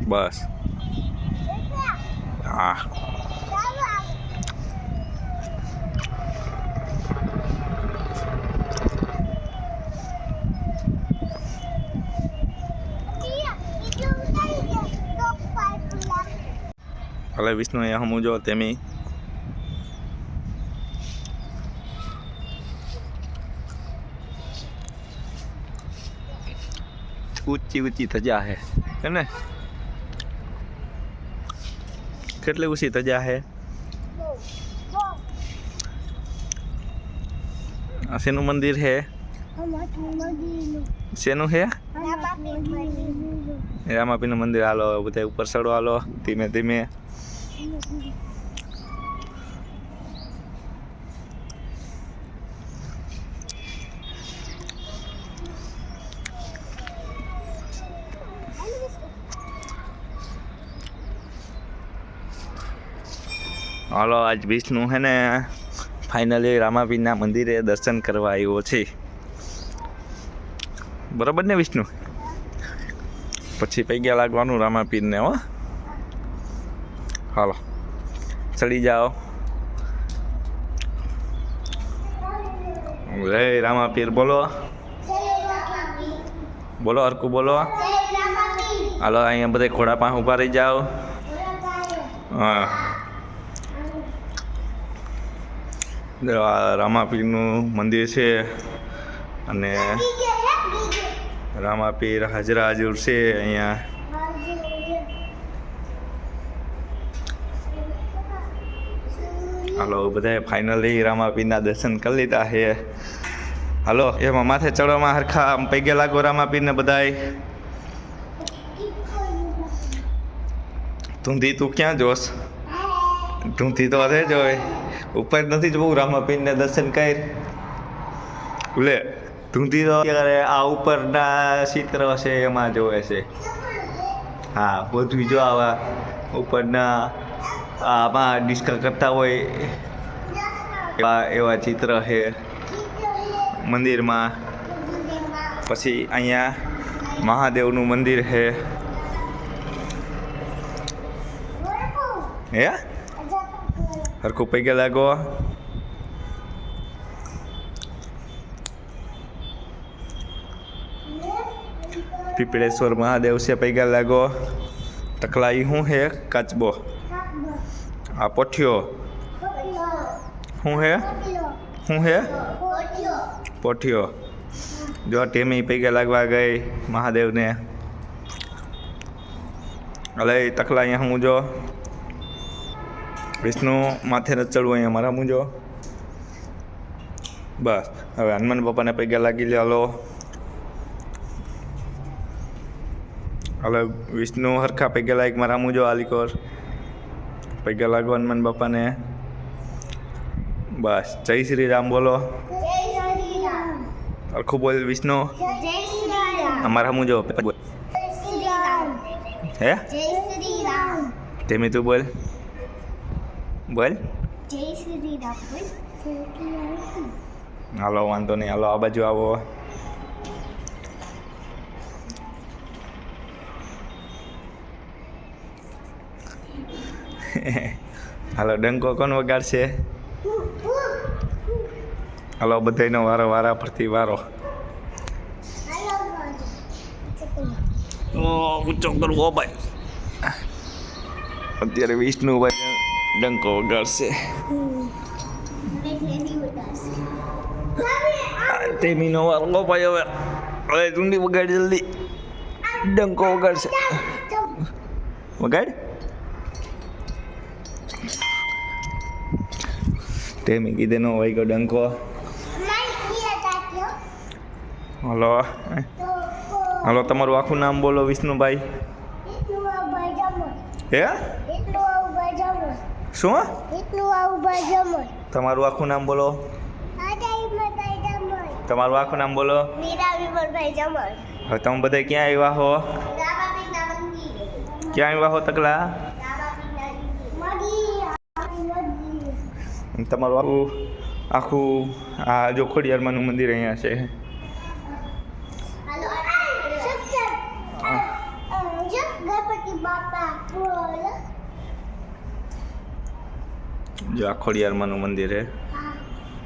બસ હા હવે વિષ્ણુ અહીંયા હમું જો તેમી ઊંચી ઊંચી ધજા હે ને કેટલી ઊંચી ધજા હે આ શેનું મંદિર હે શેનું હે રામાપીરનું મંદિર હાલો બધા ઉપર ચડો હાલો ધીમે ધીમે હાલો આજ વિષ્ણુ હે ને ફાઇનલી રામાપીરના મંદિરે દર્શન કરવા આવ્યો છે બરાબર ને વિષ્ણુ પછી પૈગા લાગવાનું રામાપીરને હો હાલો ચડી જાઓ રે રામાપીર બોલો બોલો હરકું બોલો હાલો અહીંયા બધા ઘોડા પાસે ઊભા રહી જાઓ હા રામાપીરનું મંદિર છે અને રામાપીર હાજરા હાજર છે અહીંયા હાલો બધાએ ફાઇનલી રામાપીરના દર્શન કરી લીધા છે હાલો એમાં માથે ચડવામાં હરખા પૈગે લાગો રામાપીરને બધાય ધૂંધી તું ક્યાં જોશ ધૂંધી તો હશે જ હોય ઉપર નથી જોવું રામાપીરને દર્શન કર લે ધૂંધી તો આ ઉપરના ચિત્ર છે એમાં જોવે છે હા બધું જો આવા ઉપરના આમાં ડિસ્કસ કરતા હોય એવા ચિત્ર છે મંદિરમાં પછી અહીંયા મહાદેવનું મંદિર છે હે હરખું પૈગે લાગો પીપળેશ્વર મહાદેવ છે પૈગા લાગો તકલાઈ શું હે કાચબો આ પોઠિયો શું હે પોઠિયો જો ટેમી પૈગા લાગવા ગઈ મહાદેવને અલે તકલા અહીંયા હું જો વિષ્ણુ માથે ન ચડવું અહીંયા મારા મુંજો બસ હવે હનુમાન બાપાને પૈગા લાગી લે હાલો હાલો વિષ્ણુ હરખા પૈગા લાગ મારા મુંજો આલીકોર પૈગા લાગો હનુમાન બાપાને બસ જય શ્રી રામ બોલો હરખું બોલ વિષ્ણુ અમારા મુંજો હે તેમી તું બોલ બોલ હાલો વાંધો નહીં હાલો આ બાજુ આવો હાલો ડંકો કોણ વગાડશે હાલો બધાનો વારો વારા ફરતી વારો ઊંચો કરવો ભાઈ અત્યારે વિષ્ણુભાઈ ડંકો વગાડશે તેમીનો વારો ભાઈ હવે હવે ચૂંડી વગાડી જલ્દી ડંકો વગાડશે વગાડ તેમી કીધે નો હોય ગયો ડંકો હલો હાલો તમારું આખું નામ બોલો વિષ્ણુભાઈ હે શું તમારું આખું નામ બોલો તમારું આખું નામ બોલો હવે તમે બધા ક્યાં આવ્યા હો ક્યાં આવ્યા હો તકલા તમારું આખું આ જો ખોડિયારમાંનું મંદિર અહીંયા છે જો આ ખોડિયારમાંનું મંદિર છે.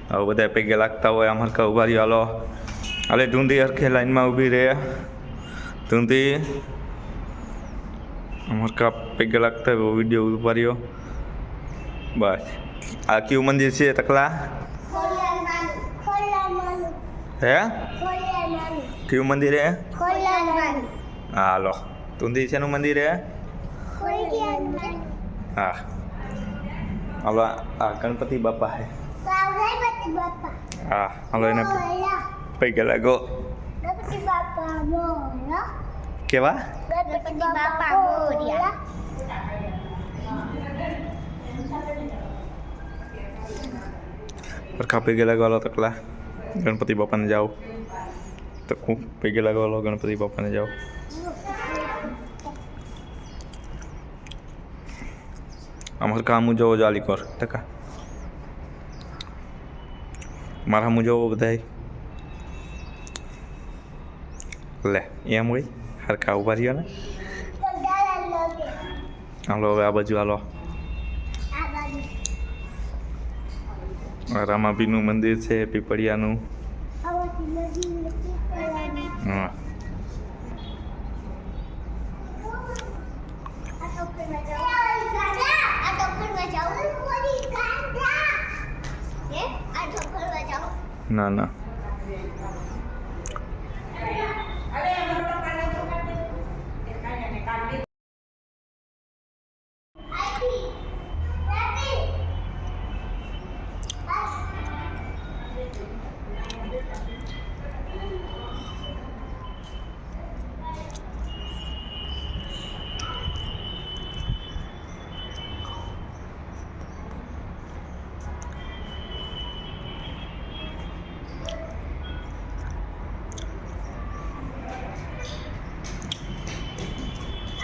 હવે બધા પૈગે લાગતા હોય આમ હરખા ઉભા રહ્યો. હાલો હાલે ધૂંધી હરખે લાઈનમાં ઊભી રહે. ધૂંધી આમ હરખા પૈગે લાગતા હોય વિડીયો ઉભા રહ્યો. બસ આ કયું મંદિર છે તકલા? હે કયું મંદિર હે? હા હાલો ધૂંધી શેનું મંદિર હે? હા હાલો આ ગણપતિ બાપા હે. હા હાલો એને પૈકે લાગો. કેવા? સરખા પૈકે લાગો. હાલો તકલા ગણપતિ બાપાને જાઓ. તો ખૂબ પૈકે લાગો. હાલો ગણપતિ બાપાને જાઓ. આમ હરખા આમું જોવો જાલી કર ટકા. મારા આમું જોવો બધાય. લે એમ હોય હરખા ઉભા રહ્યો ને. હાલો હવે આ બાજુ હાલો. રામાપીરનું મંદિર છે પીપળિયાનું. હા ના ના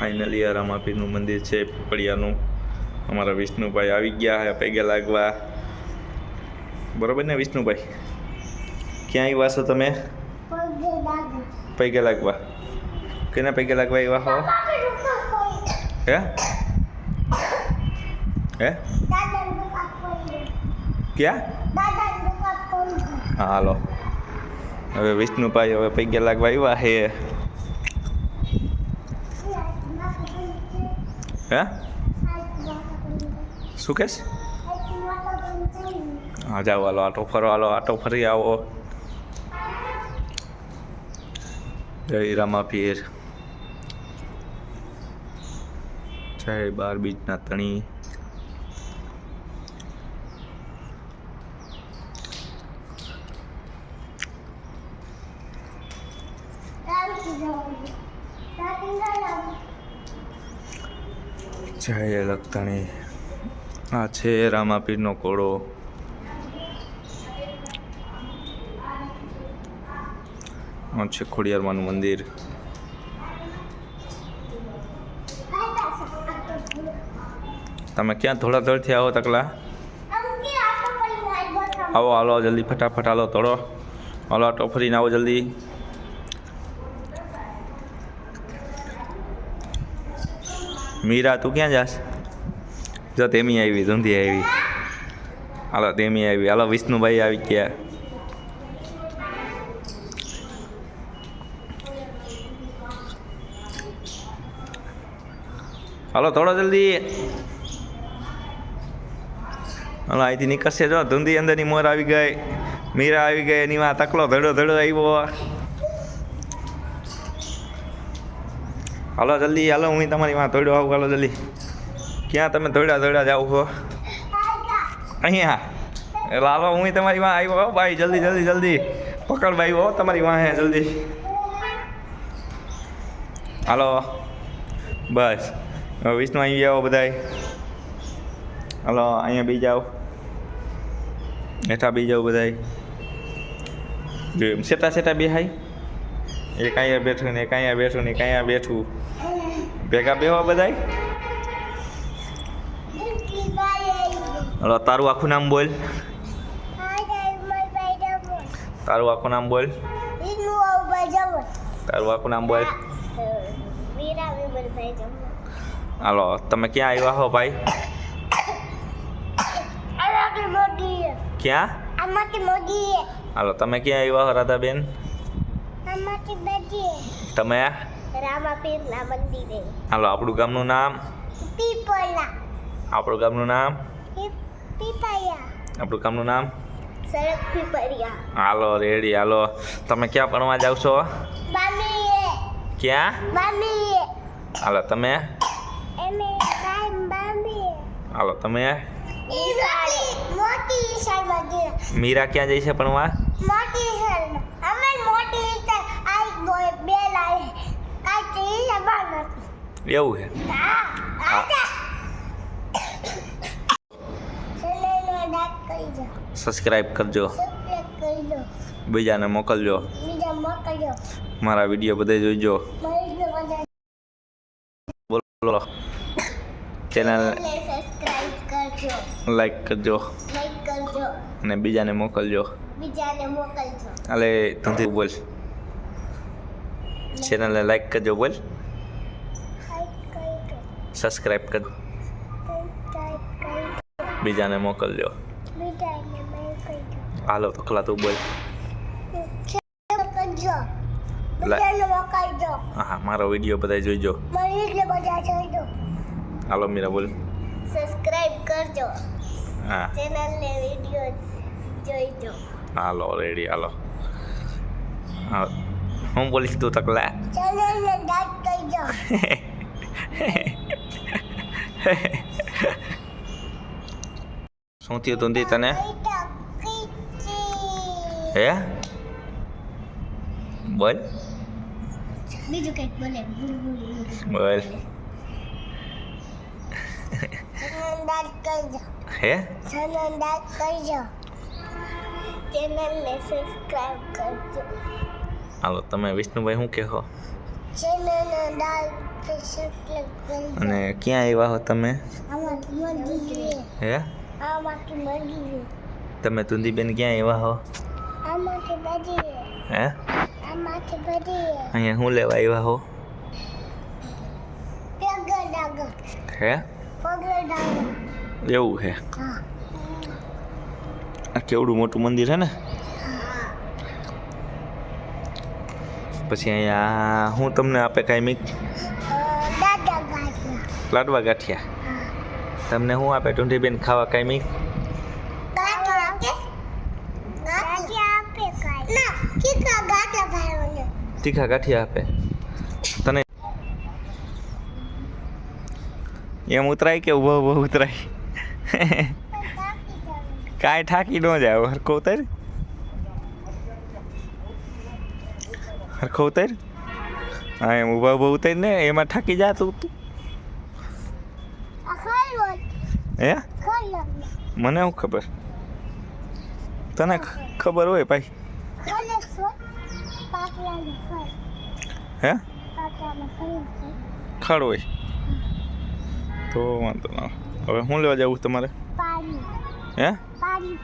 ફાઇનલી આ રામાપીરનું મંદિર છે પીપળિયાનું. અમારા વિષ્ણુભાઈ આવી ગયા હે પૈગે લાગવા. બરોબર ને વિષ્ણુભાઈ? ક્યાં આવ્યા છો તમે? પૈગે લાગવા. કેના પૈગે લાગવા આવ્યા હો? હે હે ક્યાં? હા હાલો હવે વિષ્ણુભાઈ હવે પૈગે લાગવા આવ્યા હે. હે શું કહેશ? હા જાઓ હાલો આટો ફરો. હાલો આટો ફરી આવો. જય રામાપીર. જય 12 બીજના તણી. જય લખતણી. આ છે રામાપીરનો કોળો. આ છે ખોડિયારમાંનું મંદિર. તમે ક્યાં ધોળાધોળથી આવો તકલા? આવો હાલો જલ્દી ફટાફટ હાલો થોડો. હાલો આટો ફરીને આવો જલ્દી. મીરા તું ક્યાં જાસ? જો તેમી આવી ધૂંધી આવી. હાલો તેમી આવી. હાલો વિષ્ણુભાઈ આવી ગયા. હાલો થોડો જલ્દી. હાલો અહીંથી નીકળશે. જો ધૂંધી અંદરની મોર આવી ગઈ. મીરા આવી ગઈ. એની માં તકલો ધડો ધડો આવ્યો. હાલો જલ્દી હાલો. હું તમારી માં ધોડ્યો આવું. હાલો જલ્દી. ક્યાં તમે ધોડ્યા જાઓ છો? અહીંયા એટલે હાલો હું તમારી માં આવ્યો ભાઈ. જલ્દી જલ્દી જલ્દી પકડ ભાઈ. હો તમારી વાં હે જલ્દી. હાલો બસ વિષ્ણુ અહીં જાઓ બધાય. હાલો અહીંયા બી જાઓ. હેઠા બી જાઓ બધાય. જો એમ સેટા સેટા બેહાય. એક અહીંયા બેઠું ને એક અહીંયા બેઠું ને એક અહીંયા બેઠું. ભેગા બેહો બધાય. હલો તારું આખું નામ બોલ. તારું આખું નામ બોલ. તારું આખું નામ બોલ. હાલો તમે ક્યાં આવ્યા હો ભાઈ? ક્યાં? હાલો તમે ક્યાં આવ્યા હો રાધાબેન? તમે? રામાપીરના મંદિરે. હાલો આપણું ગામનું નામ? પીપળા. આપણું ગામનું નામ? પીપળિયા. આપણું ગામનું નામ? સડક પીપળિયા. હાલો રેડી હાલો. તમે ક્યાં ભણવા જાવ છો? બામીએ. ક્યાં? બામીએ. હાલો તમે? એમે ટાઈમ બામીએ. હાલો તમે? ઈસાળી. મોટી ઈસાળ મંદિર. મીરા ક્યાં જાય છે ભણવા? મોટી ઈસાળ. અમે મોટી ઈસાળ આઈ બોય બે લાઈ. કાઈ ઈસાળ બાર નથી. એવું છે? હા. આજા. ચેનલને લાઈક કરી દો. સબસ્ક્રાઇબ કરજો, સબસ્ક્રાઇબ કરી દો. બીજાને મોકલજો, બીજા મોકલજો. મારા વિડીયો બધા જોઈજો. મળી ગયો બધા. બોલો ચેનલ સબસ્ક્રાઇબ કરજો. લાઈક કરજો લાઈક કરજો. અને બીજાને મોકલજો. બીજાને મોકલજો. અલે ધંધી બોલ. ચેનલને લાઈક કરજો બોલ. લાઈક કરજો. સબસ્ક્રાઇબ કરજો, સબસ્ક્રાઇબ કરજો. બીજાને મોકલજો. બીજાને મોકલજો. હાલો તો ખલા તું બોલ. કરજો. બીજાને મોકલજો. હા મારો વિડીયો બધા જોઈજો. મળી ગયો બધા જોઈજો. હાલો મીરા બોલ. સબસ્ક્રાઇબ કરજો. હા ચેનલને વિડિયો જોઈજો. હાલો રેડી હાલો. હા હું બોલીશ તું તકલા. ચેનલને લાઈક કરજો. શું થયું તુંદી તને? હે બોલ બીજું કંઈક બોલે. બોલ. ચેનલ લાઈક કરજો. હે ચેનલ લાઈક કરજો. ચેનલને સબસ્ક્રાઇબ કરજો. હાલો તમે વિષ્ણુભાઈ શું કહો? ચેનલને લાઈક સબસ્ક્રાઇબ કરજો. અને ક્યાં આવ્યા હો તમે? આમાંથી મંદિરે. હે આમાંથી મંદિરે. તમે તુંદીબેન ક્યાં આવ્યા હો? આમાંથી મંદિરે. હે આમાંથી મંદિરે. અહીંયા શું લેવા આવ્યા હો? પગર ડાગર. હે પગર ડાગર. એવું છે? હા. આ કેવડું મોટું મંદિર છે ને. પછી અહીંયા હું તમને આપે કાંઈ મીક? દાદા ગાંઠિયા. લાડવા ગાંઠિયા. હા. તમને શું આપે ટુંડીબેન ખાવા કાંઈ મીક? ગાંઠિયા આપે. ગાંઠિયા આપે કાંઈ. ના, કીકા ગાંઠિયા ખાવાનું. તીખા ગાંઠિયા આપે તને? એમ ઉતરાય કે ઉભો ઉભો ઉતરાય? કાંઈ થાકી ન જાય. હરખો ઉતર, હરખો ઉતર. હા એમ ઊભા ઊભા ઉતર ને એમાં થાકી જા તું. આ ખાઈ લો. હે ખાઈ લો. મને શું ખબર? તને ખબર હોય ભાઈ. ખાલે સો. પાટલાને ખાઈ. હે પાટલાને ખાઈ. ખાડ હોય તો વાંધો ના. હવે શું લેવા જવું તમારે? પાણી. હે પાણી.